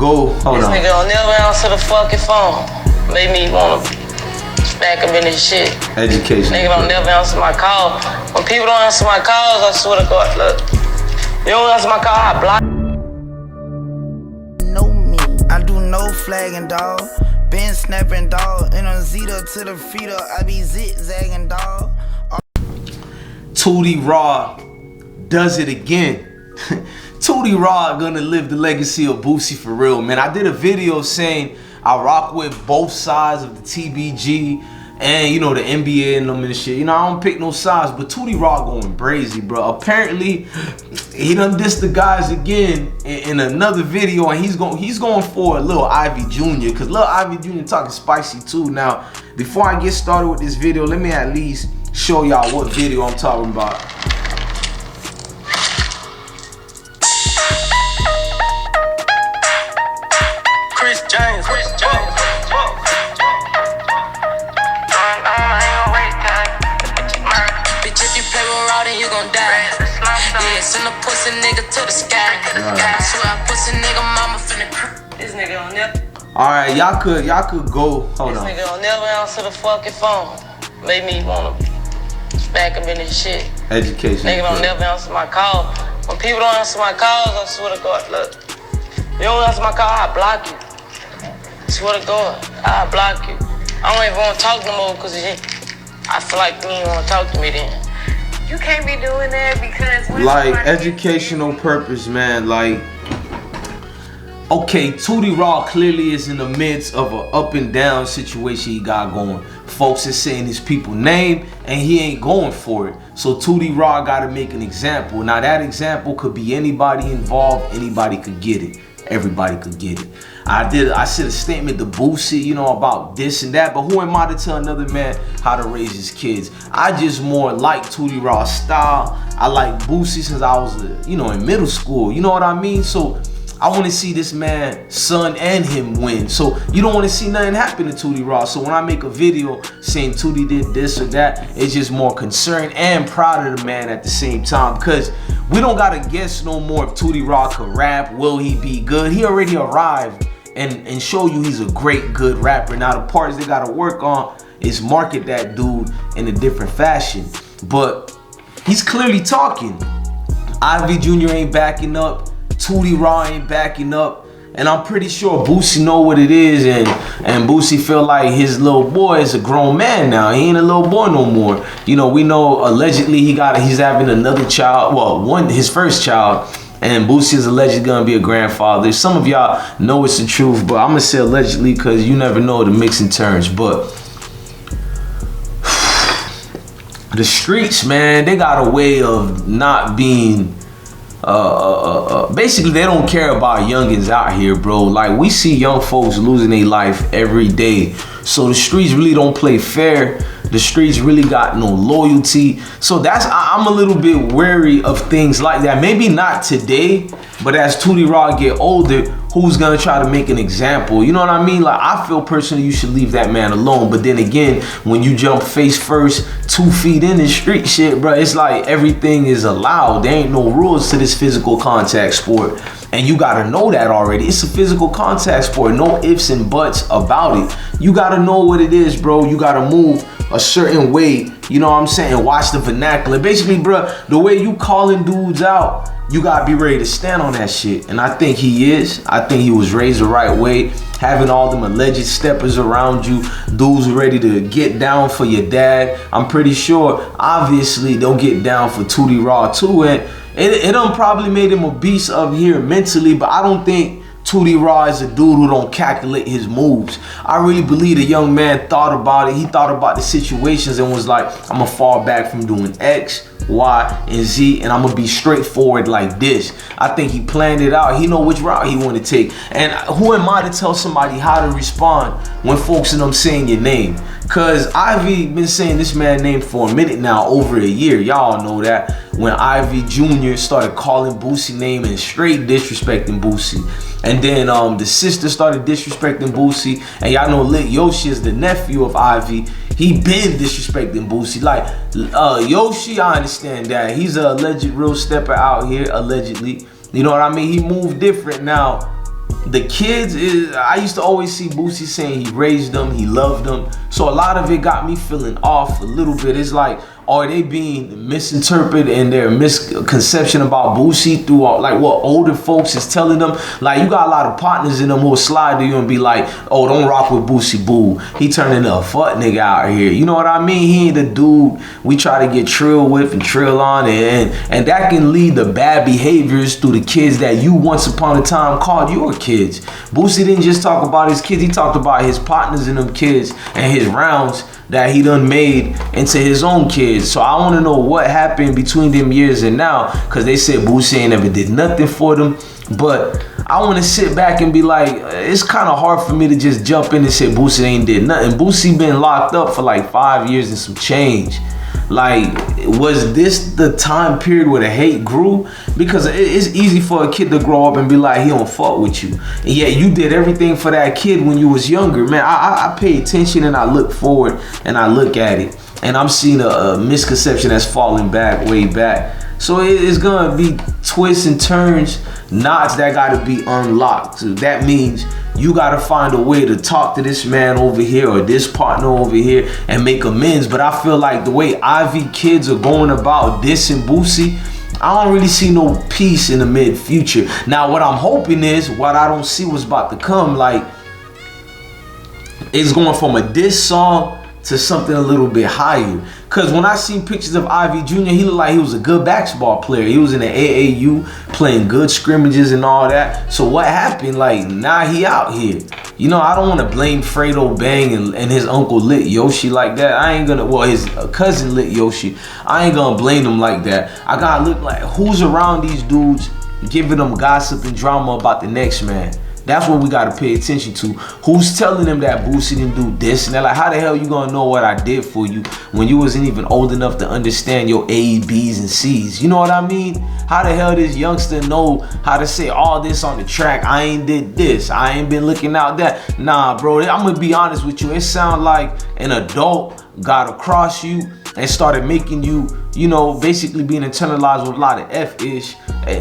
go. Hold on. This nigga don't never answer the fucking phone. Made me wanna smack him in his shit. Education. Nigga don't never answer my call. When people don't answer my calls, I swear to God, look. You don't answer my call, I block. Know me, I do no flagging, dog. Been snapping, dog. And on Zeta to the feet up, I be zigzagging, dog. Tootie Raww does it again. Tootie Raww gonna live the legacy of Boosie for real, man. I did a video saying I rock with both sides of the TBG and, you know, the NBA and them and shit. You know, I don't pick no sides, but Tootie Raww going brazy, bro. Apparently, he done dissed the guys again in another video, and he's going for a Lil Ivy Jr. because Lil Ivy Jr. talking spicy too. Now, before I get started with this video, let me at least show y'all what video I'm talking about. You gon' die. Yeah, send a pussy nigga to the sky. I swear I pussy nigga mama finna. This nigga don't never. Alright, y'all could go. Hold on. This nigga don't never answer the fucking phone. Made me wanna smack him in his shit. Education. Nigga don't never answer my call. When people don't answer my calls, I swear to God, look. You don't answer my call, I block you. I swear to God, I block you. I don't even wanna talk no more because I feel like you ain't wanna talk to me then. You can't be doing that because like educational purpose, man. Like, okay, Tootie Raww clearly is in the midst of an up and down situation he got going. Folks is saying his people name and he ain't going for it. So Tootie Raww got to make an example. Now that example could be anybody involved. Anybody could get it. Everybody could get it. I said a statement to Boosie, you know, about this and that, but who am I to tell another man how to raise his kids? I just more like Tootie Raww's style. I like Boosie since I was, you know, in middle school. You know what I mean? So I want to see this man, son, and him win. So you don't want to see nothing happen to Tootie Raww. So when I make a video saying Tootie did this or that, it's just more concerned and proud of the man at the same time, because we don't gotta guess no more if Tootie Raww could rap. Will he be good? He already arrived and show you he's a great, good rapper. Now the parts they gotta work on is market that dude in a different fashion. But he's clearly talking. Ivy Jr. ain't backing up. Tootie Raww ain't backing up. And I'm pretty sure Boosie know what it is, and Boosie feel like his little boy is a grown man now. He ain't a little boy no more. You know, we know allegedly he's having another child. Well, his first child. And Boosie is allegedly gonna be a grandfather. Some of y'all know it's the truth, but I'm gonna say allegedly because you never know the mixing terms. But the streets, man, they got a way of not being basically they don't care about youngins out here, bro. Like, we see young folks losing their life every day. So the streets really don't play fair. The streets really got no loyalty. So I'm a little bit wary of things like that. Maybe not today, but as Tootie Raww get older, who's gonna try to make an example? You know what I mean? Like, I feel personally you should leave that man alone. But then again, when you jump face first, 2 feet in the street shit, bro, it's like everything is allowed. There ain't no rules to this physical contact sport. And you gotta know that already. It's a physical contact sport. No ifs and buts about it. You gotta know what it is, bro. You gotta move a certain way. You know what I'm saying? Watch the vernacular. Basically, bro, the way you calling dudes out, you gotta be ready to stand on that shit. And I think he is. I think he was raised the right way. Having all them alleged steppers around you, dudes ready to get down for your dad. I'm pretty sure, obviously, they'll get down for Tootie Raww too. And it done probably made him a beast up here mentally, but I don't think Tootie Raww is a dude who don't calculate his moves. I really believe the young man thought about it. He thought about the situations and was like, I'm gonna fall back from doing X, Y, and Z, and I'm gonna be straightforward like this. I think he planned it out. He know which route he want to take. And who am I to tell somebody how to respond when folks in them saying your name? Cause Ivy been saying this man's name for a minute now, over a year. Y'all know that. When Ivy Jr. started calling Boosie name and straight disrespecting Boosie. And then the sister started disrespecting Boosie. And y'all know Lit Yoshi is the nephew of Ivy. He been disrespecting Boosie. Like, Yoshi, I understand that. He's a alleged real stepper out here, allegedly. You know what I mean? He moved different now. the kids is, I used to always see Boosie saying he raised them, he loved them. So a lot of it got me feeling off a little bit. It's like, are they being misinterpreted in their misconception about Boosie through like what older folks is telling them? Like, you got a lot of partners in them who will slide to you and be like, oh, don't rock with Boosie, boo. He turning a fuck nigga out here. You know what I mean? He ain't the dude we try to get trill with and trill on, and that can lead to bad behaviors through the kids that you once upon a time called your kids. Boosie didn't just talk about his kids, he talked about his partners and them kids and his rounds that he done made into his own kids. So I want to know what happened between them years and now, because they said Boosie ain't never did nothing for them. But I want to sit back and be like, it's kind of hard for me to just jump in and say Boosie ain't did nothing. Boosie been locked up for like 5 years and some change. Like, was this the time period where the hate grew? Because it's easy for a kid to grow up and be like, he don't fuck with you. And yet you did everything for that kid when you was younger. Man, I pay attention and I look forward and I look at it. And I'm seeing a misconception that's falling back, way back. So it's gonna be twists and turns, knots that gotta be unlocked. So that means you gotta find a way to talk to this man over here or this partner over here and make amends. But I feel like the way Ivy kids are going about dissing Boosie, I don't really see no peace in the mid future. Now what I'm hoping is, what I don't see what's about to come, like, it's going from a diss song to something a little bit higher. Cause when I seen pictures of Ivy Jr., he looked like he was a good basketball player. He was in the AAU playing good scrimmages and all that. So what happened? Like, now he out here. You know, I don't want to blame Fredo Bang and his uncle Lit Yoshi like that. I ain't gonna, well, his cousin Lit Yoshi. I ain't gonna blame them like that. I gotta look like who's around these dudes giving them gossip and drama about the next man. That's what we gotta pay attention to. Who's telling them that Boosie didn't do this? And they're like, how the hell you gonna know what I did for you when you wasn't even old enough to understand your A, B's, and C's? You know what I mean? How the hell this youngster know how to say all this on the track? I ain't did this. I ain't been looking out that. Nah, bro, I'm gonna be honest with you. It sound like an adult got across you and started making you, you know, basically being internalized with a lot of F-ish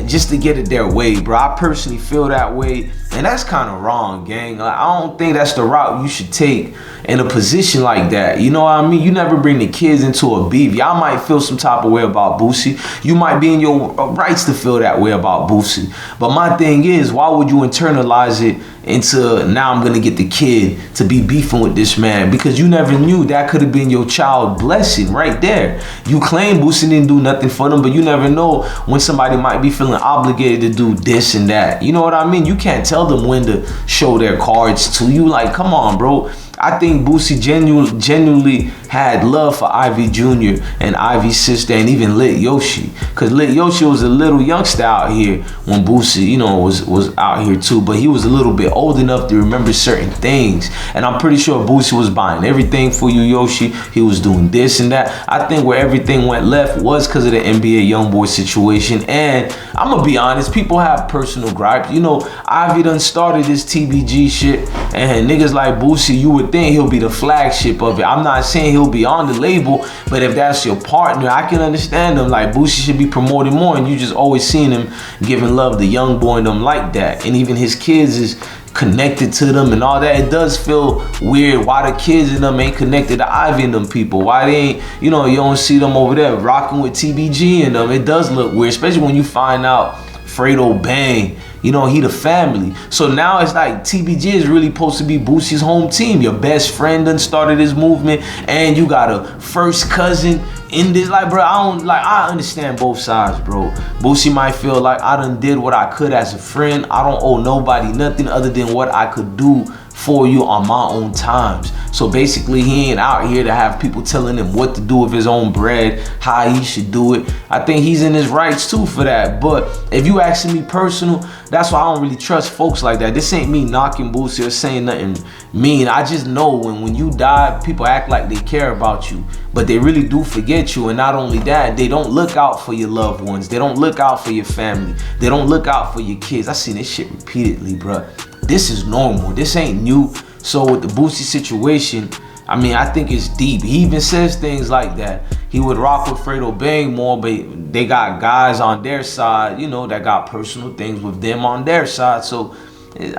just to get it their way, bro. I personally feel that way, and that's kind of wrong, gang. Like, I don't think that's the route you should take in a position like that. You know what I mean? You never bring the kids into a beef. Y'all might feel some type of way about Boosie. You might be in your rights to feel that way about Boosie. But my thing is, why would you internalize it into, now I'm gonna get the kid to be beefing with this man? Because you never knew that could have been your child blessing right there. You claim Boosie didn't do nothing for them, but you never know when somebody might be feeling obligated to do this and that. You know what I mean? You can't tell them when to show their cards to you. Like, come on, bro. I think Boosie genuinely had love for Ivy Jr. and Ivy's sister and even Lit Yoshi. Because Lit Yoshi was a little youngster out here when Boosie, you know, was out here too. But he was a little bit old enough to remember certain things. And I'm pretty sure Boosie was buying everything for you, Yoshi. He was doing this and that. I think where everything went left was because of the NBA Youngboy situation. And I'm going to be honest, people have personal gripes. You know, Ivy done started this TBG shit. And niggas like Boosie, you would think he'll be the flagship of it. I'm not saying he'll be on the label, but if that's your partner, I can understand them. Like, Boosie should be promoted more, and you just always seen him giving love to young boy and them like that. And even his kids is connected to them and all that. It does feel weird why the kids in them ain't connected to Ivy and them people. Why they ain't, you know, you don't see them over there rocking with TBG and them. It does look weird, especially when you find out Fredo Bang, you know, he the family. So now it's like TBG is really supposed to be Boosie's home team. Your best friend done started this movement, and you got a first cousin in this. Like, bro, I understand both sides, bro. Boosie might feel like I done did what I could as a friend. I don't owe nobody nothing other than what I could do for you on my own times. So basically, he ain't out here to have people telling him what to do with his own bread, how he should do it. I think he's in his rights too for that. But if you asking me personal, that's why I don't really trust folks like that. This ain't me knocking Boosie or saying nothing mean. I just know when you die, people act like they care about you, but they really do forget you. And not only that, they don't look out for your loved ones. They don't look out for your family. They don't look out for your kids. I seen this shit repeatedly, bruh. This is normal. This ain't new. So with the Boosie situation, I mean, I think it's deep. He even says things like that. He would rock with Fredo Bang more, but they got guys on their side, you know, that got personal things with them on their side. So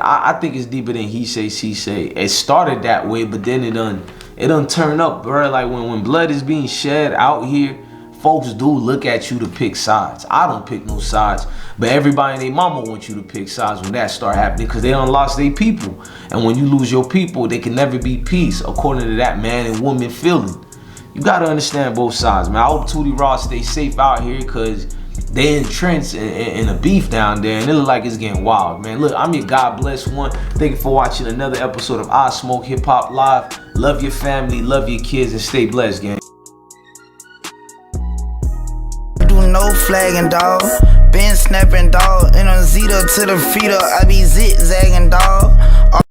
I think it's deeper than he say, she say. It started that way, but then it done turn up, bro. Like when blood is being shed out here, folks do look at you to pick sides. I don't pick no sides, but everybody and their mama wants you to pick sides when that start happening, because they done lost their people. And when you lose your people, they can never be peace, according to that man and woman feeling. You gotta understand both sides, man. I hope Tootie Raww stay safe out here, because they entrenched in a beef down there, and it look like it's getting wild, man. Look, I'm your God bless one. Thank you for watching another episode of I Smoke Hip Hop Live. Love your family, love your kids, and stay blessed, gang. Do no flagging, dog. Been snapping, dog. And on Zeta to the feeder, I be zigzagging, dog.